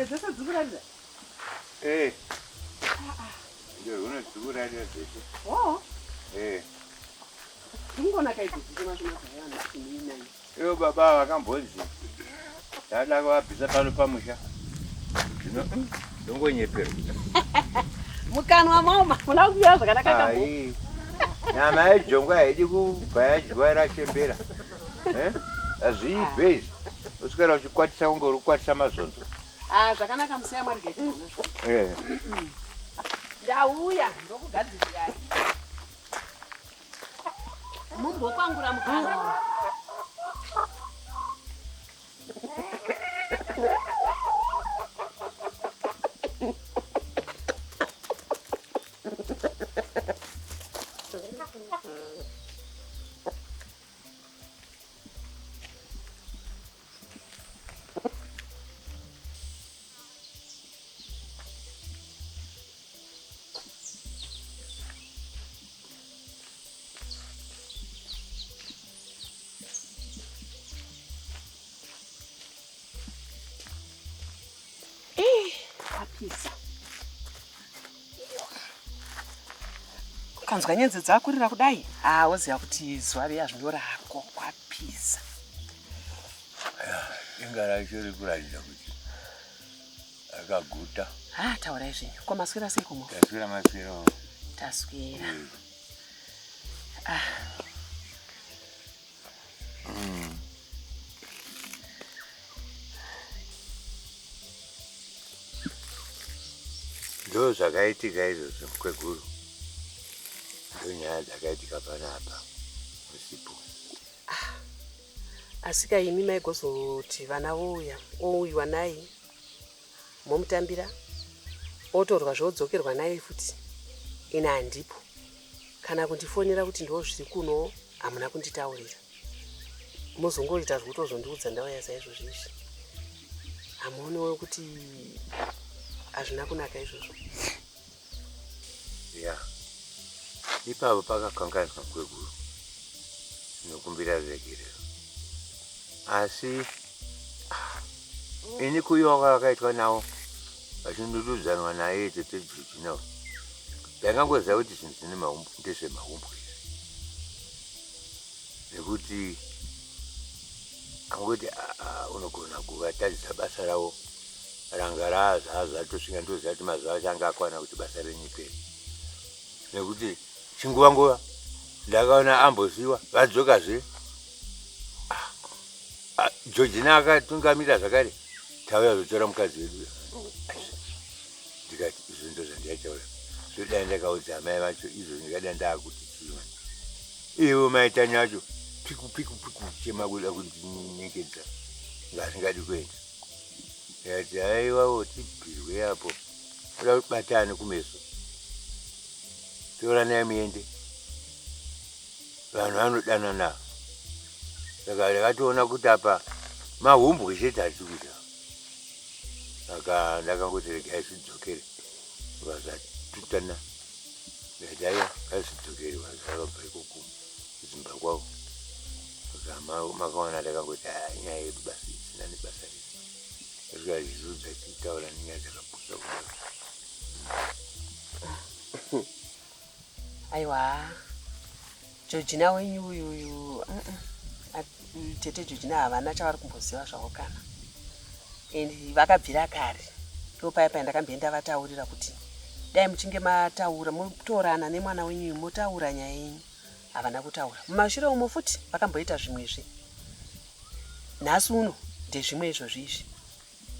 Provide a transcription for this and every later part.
dzese dzikurarira. Ndio unodzikurarira dzese. Oh. Kungonaka idzi dzichimashoma zvayana kunyina. Iwo baba vakambodzi. Dada kwabvisa pano pamusha. Ndongonyepera. Mukanwa mauma muna kuya zvakanaka kambo. Nyama yejongwa haidi kubva yadyiwa rachembera. Hazviibvezi. Uswera uchikwatisa kunge uri kukwatisa mazonzo. Zvakanaka musiya mwari gete. Ndauya ndokugadzirirai. Mumbokwangura mukanwa. Kanzwa nyenzi dzakurira kudai woziva kuti zuva riya zvinorako kwapisa. Inga racho rikuratidza kuti akaguta. Taurai zvenyu. Ko maswera sei kumwe? Taswera maswera. Taswera. Ndo zvakaitika izvozvo mukweguru. Nyaya dzakaitika panapa musipo. Asika imi maigozoti vana ouyiwa naye momutambira otorwa zvodzokerwa naye futi ina handipo kana kundifonera kuti ndo zviri kuno hamuna kunditaurira muzongoita zvekutozondiudza ndauya saizvozvo izvi hamuonewo kuti hazvina kunaka izvozvo. Ipapo pakakanganiswa kweguru nokumbira zvegerero asi ini kuyiwa kwakaitwa nawo vachindududzanwa naye tete Georgina ndakangoziva kuti zvinhu zvine mahumbu ndezvemahumbu nekuti angoti unogona kuvatadzisa basa ravo ranga razatosvika ndoziva kuti mazuva acho anga akwana kuti basa renyiperi nekuti chinguva ndakaona ambosiyiwa vadzokazve Georgina akatungamira zvakare tauya zotora mukadzi wedu ndikati izvo ndo zvandiyataura zvodai ndakaudza amai vacho izvo ndingada ndaakuti chiva ivo maitani acho piku chema kuda kundinyengetsa ngasingadi kuenda ndikati haiwawo tibhirwe apo oda kubatana kumeso tora naye muende vanhu vanodanana saka ndakatoona kuti apa mahumbu chete ari kuita saka ndakangoti regai zvidzokere vakazatutana ndikati aiwa ngazvidzokere vakabva ikoko kudzimba kwavo saka makaona ndakangoti nyaya yedu basi isina nebasa rese asvika zviudza tichitaura nenyaya dzakapusa kudaro. Aiwa Georgina wenyu uyu tete Georgina havana chavari kumboziva zvavo kana endi vakabvira kare ndopaipa ndakamboenda vataurira kuti dai muchinge mataura mutorana nemwana wenyu motaura nyaya yenyu havana kutaura mumashure umo futi vakamboita zvimwezve nhasi uno ndezvimwe izvozvo izvi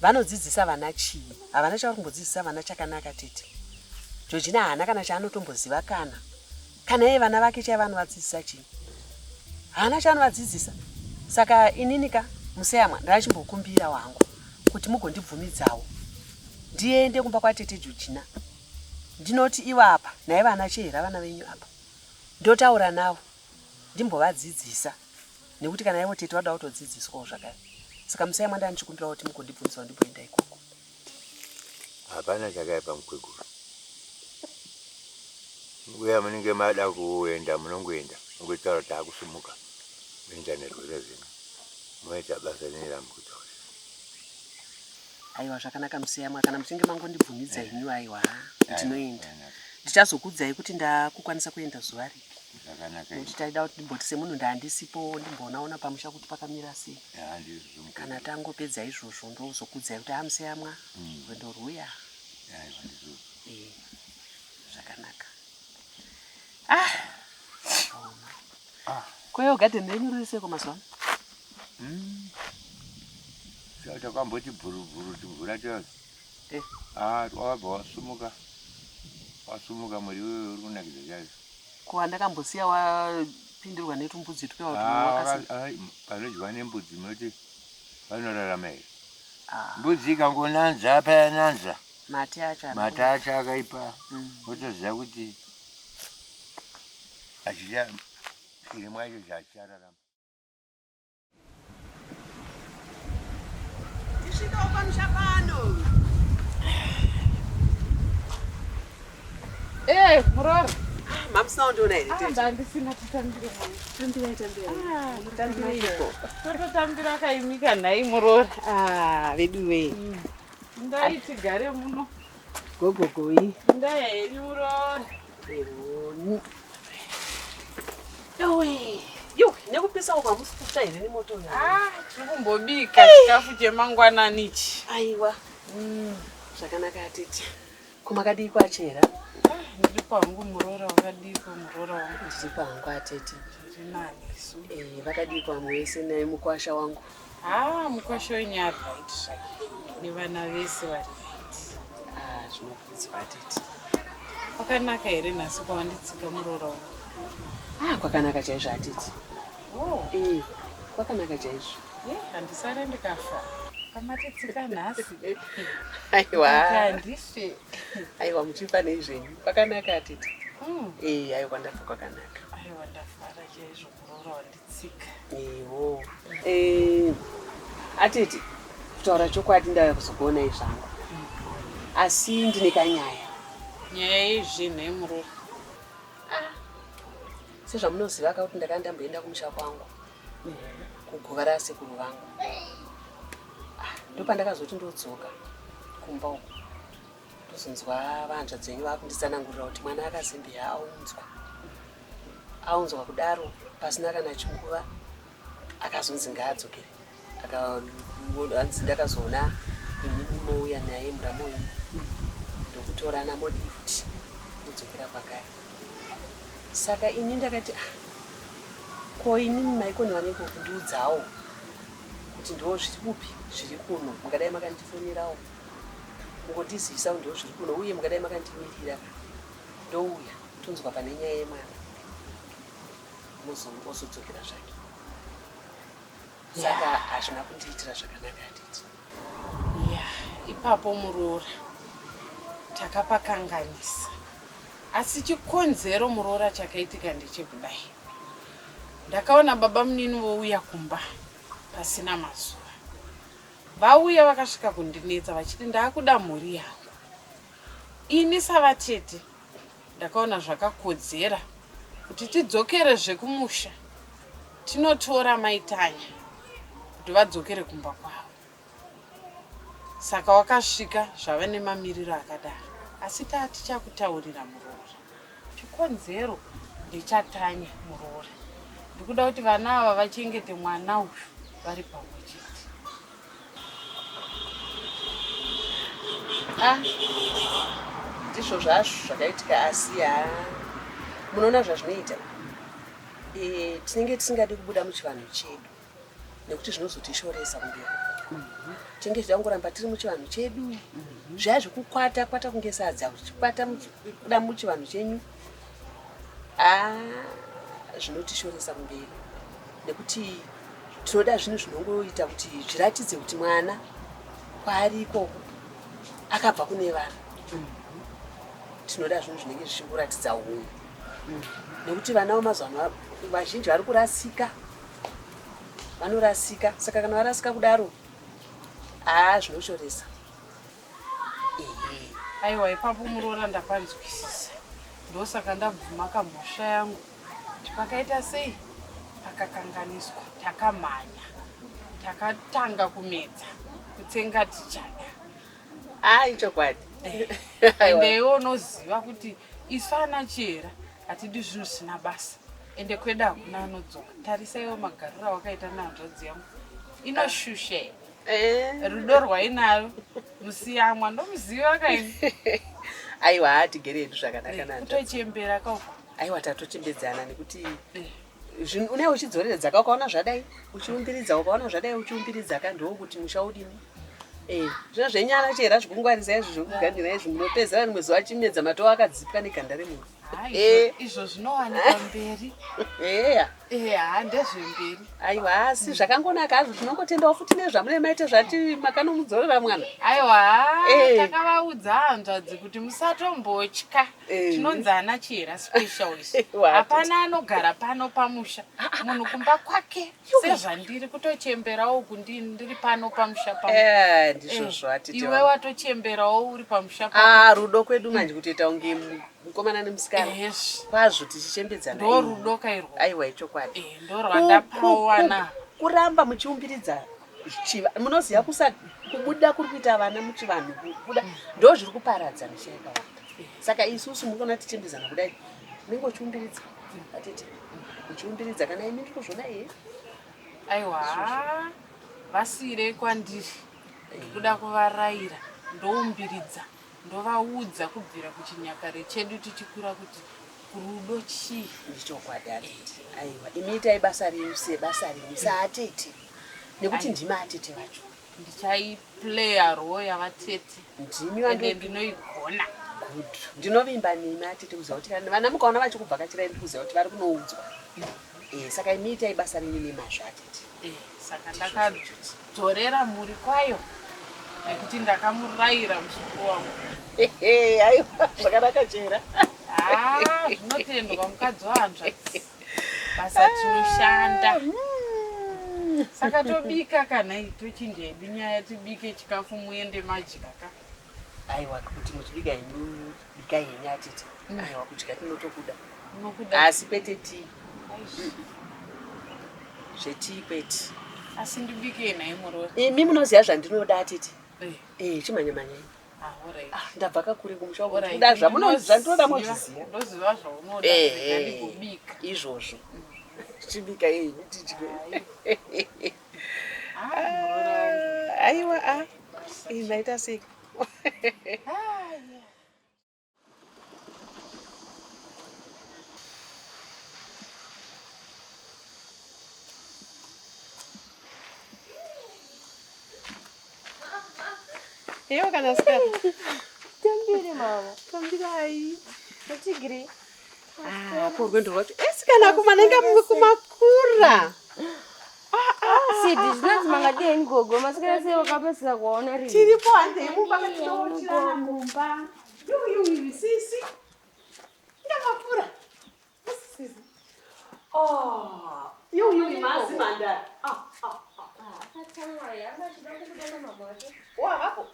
vanodzidzisa vana chii havana chavari kumbodzidzisa vana chakanaka tete Georgina haana kana chaanotomboziva kana iye vana vake chaivanovadzidzisa chii haana chaanovadzidzisa saka ininika museyamwa ndachimbokumbira wangu kuti mugondibvumidzawo ndiende kumba kwatete Georgina ndinoti ivo apa naye vana chera vana venyu apa ndotaura navo ndimbovadzidzisa nekuti kana ivo tete vada kutodzidziswawo zvakare saka museyamwa ndanichikumbira kuti mugondibvumidzawo ndimboenda ikoko. Hapana chakaipa mukweguru. Nguya munenge mada kuenda munongoenda mungotaura kuti takusumuka muenda nerwere zvino moita basa reneramu kutaura. Aiwa zvakanaka musiyamwa kana muchinge mangondibvumidza inyu aiwa ndinoenda. Ndichazokudzai kuti ndakukwanisa kuenda zuva ripi. Zvakanaka. Nokuti taida kuti ndimboti semunhu ndandisipo ndimbonaona pamusha kuti pakamira sei. Kana tangopedza izvozvo ndozokudzai kuti musiyamwa rwendo rwuya. Zvakanaka. Kweyo garden yenyu riri seko mazuva ano? Takamboti bhurubhuru timvura chazo. Wabva wasumuka muri wewe uri kunakidza chazo. Kuva ndakambosiya wapindirwa netumbudzi panodyiwa nembudzi munoti vanorarama here. Mbudzi ikangonanza payananza mate acho akaipa wotoziva kuti chirimwa icho chachararama. Tisvika pamusha pano. Murora. Mamusina undiona here? Ndandisina tutambira. Tambiriko. Tototambira kaimika nhai Murora. Veduwe. Ndai tigare muno. Gogogoi. Ndai heri Murora. Yo, nekupisa kwa musikuta here nemoto yo. Tikumbobika chikafu chemangwanani ichi. Aiwa. Zvakanaka atete. Kumakadii kwachera? Ndiri pangu Murora wakadiko Murora wangu. Ndiri pangu atete. Ndiri nani isu. Vakadikwa mwese nemukwasha wangu. Mukwasha wenyu ari right. Nevana vese vari right. Zvinokudzwa atete. Kwakanaka here nhasi kwawanditsika Murora wangu. Kwakanaka chaizvo atete. Kwakanaka chaizvo. Handisare ndikafa. Kamatitsika nhasi. Aiwa. Handife. Aiwa muchifa nezvenyu. Kwakanaka atete. Aiwa ndafa kwakanaka. Aiwa ndafara chaizvo Murora wanditsika. Atete, kutaura chokwadi ndauya kuzokuonai zvangu. Asi ndine kanyaya. Nyaya yezvinhai Murora? Sezvamunoziva kuti ndakandamboenda kumusha kwangu kuguva rasekuru vangu. Ndopandakazoti ndodzoka kumba uko ndozonzwa vanzvadzi venyu vakunditsanangurira kuti mwana akazembe aunzwa kudaro pasina kana chinguva akazonzi ngaadzokere. Ndakazoona inini mouya naye muramoyo ndokutorana modifuti kudzokera kwakare. Saka ini ndakati ko inini maikoniwa neko kundiudzawo kuti ndo zviri kupi zviri kuno mungadai makandifonerawo mungondizivisa kuti ndo zviri kuno uye mungadai makandimirira ndouya tonzwa pane nyaya yemwana ozodzokera zvake. Saka hazvina kundiitira zvakanaka atete. Ipapo Murora takapakanganisa. Asi chikonzero Murora chakaitika ndechekudai. Ndakaona baba munini vouya kumba pasina mazuva. Vauya vakasvika kundinetsa vachiti ndakuda mhuri yangu. Ini savatete ndakaona zvakakodzera kuti tidzokere zvekumusha tinotora maitanya kuti vadzokere kumba kwavo. Saka wakasvika zvava nemamiriro akadaro. Asi tati chakutaurira Murora. Chikonzero ndechatanya Murora. Ndikuda kuti vana ava vachengete mwana uyu vari pamwe chete. Ndizvo zvazvo zvakaitika asi munoona zvazvinoita. Tinenge tisingadi kubuda muchivanhu chedu nekuti zvinozotishoresa kumberi. Tinenge tichangoramba tiri muchivanhu chedu. Zvaya zvekukwata kunge sadza kuchikwata kuda muchivanhu chenyu. Zvinotishoresa kumberi. Nekuti tinoda zvinhu zvinongoita kuti zviratidze kuti mwana kwaari ikoko akabva kune vanhu. Tinoda zvinhu zvinenge zvichimboratidza unhu. Nekuti vana vemazuva vazhinji vari kurasika. Vanorasika. Saka kana varasika kudaro zvinoshoresa. Aiwa ipapo Murora ndapanzwisisa. Ndosaka ndabvuma kamhosva yangu. Pakaita sei? Pakakanganiswa. Takamhanya. Takatanga kumedza. Kutsenga tichada. Ai chokwadi. Ende iwo unoziva kuti isu ana chera hatidi zvinhu zvisina basa. Ende kweda hakuna anodzoka. Tarisaiwo magariro awakaita nehanzvadzi yangu. Inoshusha. Rudo rwainaro musiyamwa ndomuziva kaini. Aiwa hatigere hedu zvakanaka nanzvadzi. Kutochembera kauko. Aiwa tatochembedzana nekuti unewo uchidzoreredza ukaona zvadai uchiumbiridza ukaona zvadai uchiumbiridza ndokuti musha udini. Zvino zvenyana chera zvekungwarisa izvi zvekugandira izvi munopedzera rimwe zuva chimedza matoo akadzipwa neganda remunhu. Izvo zvinowanikwa mberi. Ndezvemberi. Aiwa asi zvakangonaka hazvo tinongotendawo futi nezvamune maite zvati makanomudzorera mwana. Aiwa takavaudza hanzvadzi kuti musatombotya. Tinonzi ana chera specialist. Hapana anogara pano pamusha. Munhu kumba kwake sezvandiri kutochemberawo ndiri pano pamusha pano. Ndizvozvo atiti. Iwe watochemberawo uri pamusha pano. Rudo kwedu manje kutoita unge mukomana nemusikana. Kwazvo tichichembedzana. Ndo rudo kairwo. Aiwa ichokwadi. Ndo rwandapawo wana. Kuramba muchiumbiridza munoziva kubuda kuri kuita vana muchivanhu kubuda ndo zviri kuparadza misha yakawanda. Saka isusu mukona tichembedzana kudai ningochiumbiridza atete uchiumbiridza kana imi ndiri kuzvona aiwa vasire kwandiri kuda kuvarayira ndoumbiridza ndovaudza kubvira kuchinyakare chedu tichikura kuti rudo chii ndichokwadi atete. Aiwa imi itai basa renyu sebasa renyu saatete nekuti ndimi atete vacho. Ndichaiplaya role yavatete ende ndinoigona. Ndinovimba nemi atete kuziva kuti vana mukaona vachikubvakachira indi kuziva kuti vari kunoudzwa. Saka imi itai basa renyu nemazvo atete. Saka ndakadzorera mhuri kwayo nekuti ndakamurayira musoko wangu. Aiwa zvakanaka chera. Zvinotendwa mukadzi wahanzvadzi. Basa tinoshanda. Saka tobika kana tochinjedu nyaya tibike chikafu muende majikaka. Aiwa kuti muchibika henyu bikai henyu atete. Aiwa kudya tinotokuda. Asi kwete tii. Zvetii kwete. Asi ndibike nhai murori. Imi munoziva zvandinoda atete. Chimhanyamanyai. Ndabva kakure kumusha kuda zvandinoda mozviziva. Ndoziva zvaunoda ndikubika. Izvozvo. Chibika henyu tidye. Aiwa maita sei. Eu kana skari. Tambire mama. Tambirai. Tigre. Porwendo rwacho. Esikana kumanenga kumakura. Sidi zvinonzi mangadii gogo masikana sei wakapesera kuona rini. Tiripo hande mumba katinochira mumba. Yuyu sisi. Ndamakura. Sisi. Yuyu mazimanda. Atanga yanga chidongo kudana mabosho. Hapo.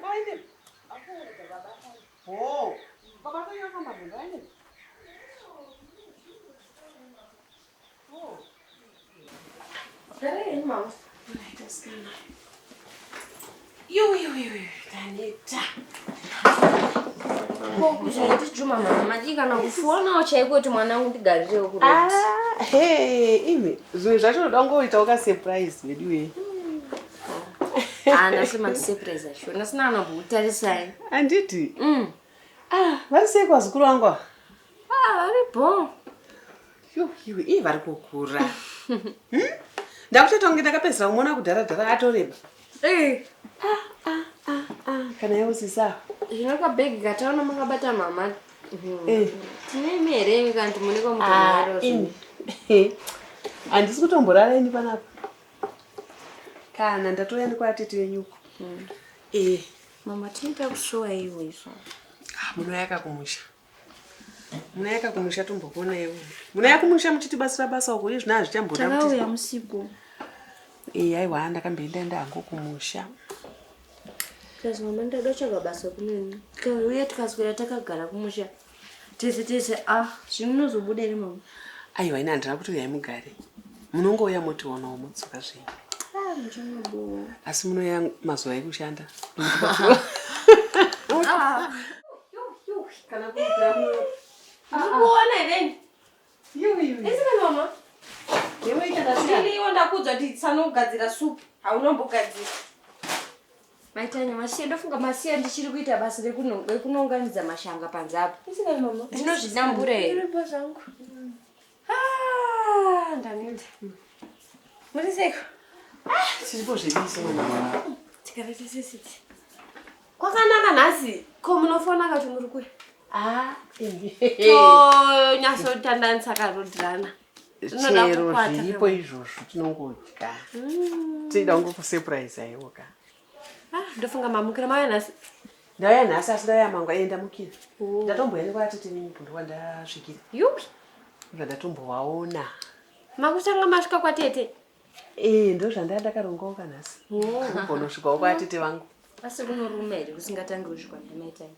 Maende. Baba tanya kama bunda aende. Kare mama. Naita skana. Yuyu. Taneta. Kuzvoti Juma mama madika na kufuona chaiko kuti mwanangu ndigarirewo kureti. Imi zvimwe zvacho unoda ngoita uka surprise weduwe. Ndasema surprise acho. Nasina anobutarisai. Anditi? Vari sei kwazukuru wangu? Vari bon. Yuyu, vari kukura. Ndakuchata kunge ndakapedzera kumuona kudhara atoreba. Kana iwe sisa. Zvinokabhegi kataona makabata mama. Tine mere kanti muneko mutomaro. Handisi kutomborara ini panapa. Kana ndatouya nekwatete wenyuko. Mama tinoda kushowa iwe izvo. Munoyaka kumusha tombokona iwe. Munoyaka kumusha muchitibasira basa uko izvi nazvichamboda kuti. Takauya musiku. Aiwa ndakamboenda hangu kumusha. Kazi mama ndada chaga basa kunini. Kauya tikaswera takagara kumusha. Tese zvinozobuda iri mama. Aiwa ina ndira kuti uyai mugare. Munongouya motionawo mutsuka zvenyu. Muchanobo. Asi munoya mazuva ekushanda. Kana kugamu. Ndikuona iveni. Iwe. Isika mama. Yewe ikadasiya. Ndiliyo ndakudza kuti tsanogadzira supu. Haunombogadzira. Maitanya masiya ndofunga masiya ndichiri kuita basa rekunonganidza mashanga panze apo. Isika mama. Ndinozvidambura here. Iripo zvangu. Ndanenda. Muriseko. Tiripo zvebisi mwana. Tikarete sesiti. Kwakanaka nhasi. Ko munofona kuti muri kuya. Nyasotandanisa karodhirana. Chero zviripo izvozvo tinongodya. Tida kungokusurprise aiwo ka. Ndofunga mamukira maya nhasi. Ndauya nhasi asi ndauya mangwa ndamukira. Ndatomboenda kwatete nemupundu wandasvikira. Yupi? Ndatombowaona. Makutanga masvika kwatete. Ndozvandakarongawo kanhasi. Kubonosvikawo kwatete vangu. Asi kunorume here kusingatangi kusvika ndimaitai.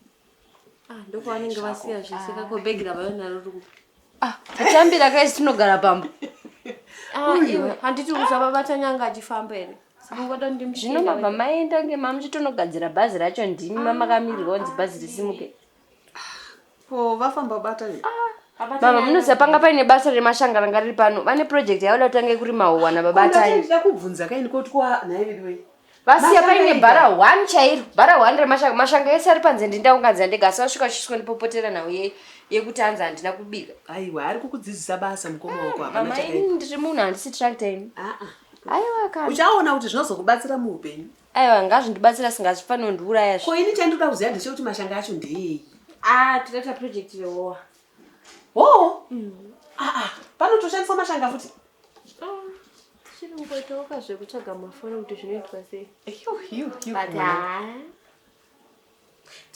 Ndokwanenge vasiya zvisika kobhegi ravaonaro ruku. Tatambira kaisi tinogara pambo. Iwe handiti usavabata nyanga achifamba here. Sikungoda ndimshina. Zvino mabva maenda ngemamuchitonogadzira bhazi racho ndimi mamakamirwa kunzi bhazi risimuke. Vafamba bata ne. Mama munoziva panga paine basa remashanga ranga riri pano. Vane project yauda kutange kurima uwana babatai. Ndida kubvunza kaini kuti kwa naiwe. Vasiya paine bhara 1 chairo. Bhara 1 remashanga. Mashanga ese ari panze ndindaungadza ndega. Asi wasvika uchiswa ndipopotera nawo yekuti hanzi handina kubika. Aiwa ari kukudzidzisa basa mukoma wako apa. Mama ini ndiri munhu handisi tractor ini. Aiwa kana. Uchaona kuti zvinozokubatsira muupenyu. Aiwa ngazvindibatsira singazvifanira kundiuraya. Ko ini chandinoda kuziva ndechekuti mashanga acho ndei. Tinoita project rewowa. Panotoshandiswa mashanga futi. Chirumboitoka zvekutsvaga mafoni kuti zvinoitwa sei.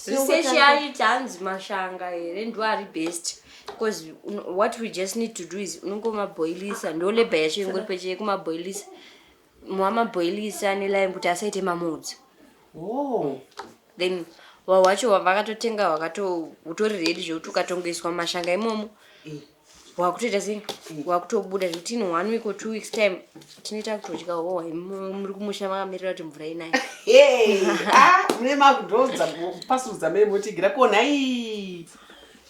Essentially chanzi mashanga here ndo ari best because what we just need to do is unongomaboilisa ndo labor yacho ingori peche kumaboilisa. Muamaboilisa nelime kuti asaite mamudzi. Then wacho wavakatotenga utori ready zvekuti ukatongoiswa mashanga imomo. Wakutoita sei? Wakutobuda kuti in 1 week or 2 weeks time tinoita kutodya muri kumusha makamirira kuti mvura inai. Mune makudhodza pasurudza mene motigira kona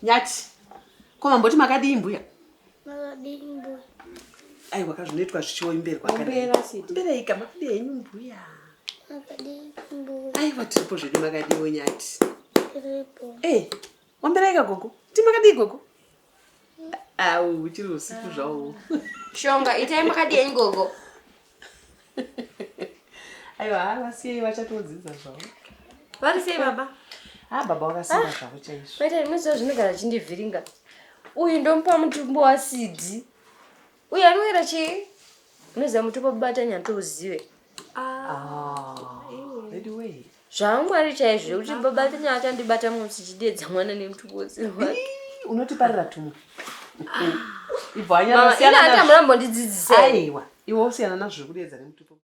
nyati. Koma mboti makadii mbuya? Makadii mbuya. Aiwa kazvinoitwa zvichiwo imberi kwakadai. Mbereika makadii henyu mbuya. Makadii mbuya. Aiwa tiripo zvedu makadiiwo nyati. Tiripo. Wambereika gogo? Ti makadii gogo? Uchiri usiku zvawo. Shonga itai makadii henyu gogo. Aiwa vasiyei vachatodzidza zvavo. Vari sei baba? Baba wakasimba zvavo chaizvo. Maita inoziva zvinogara chindivhiringa. Uyu ndomupa mutumbo wasidhi. Uyu anoera chii? Unoziva mutumbo babatanya ndouzive. Anyway. Zvamwari chaizvo kuti babatanya achandibata musi chidedza mwana nemutumbo wose. Unotiparira tumwe. Mama ina hata murambo ndidzidzise. Aiwa. Iwe usiyana nazvo kudedza nemutumbo.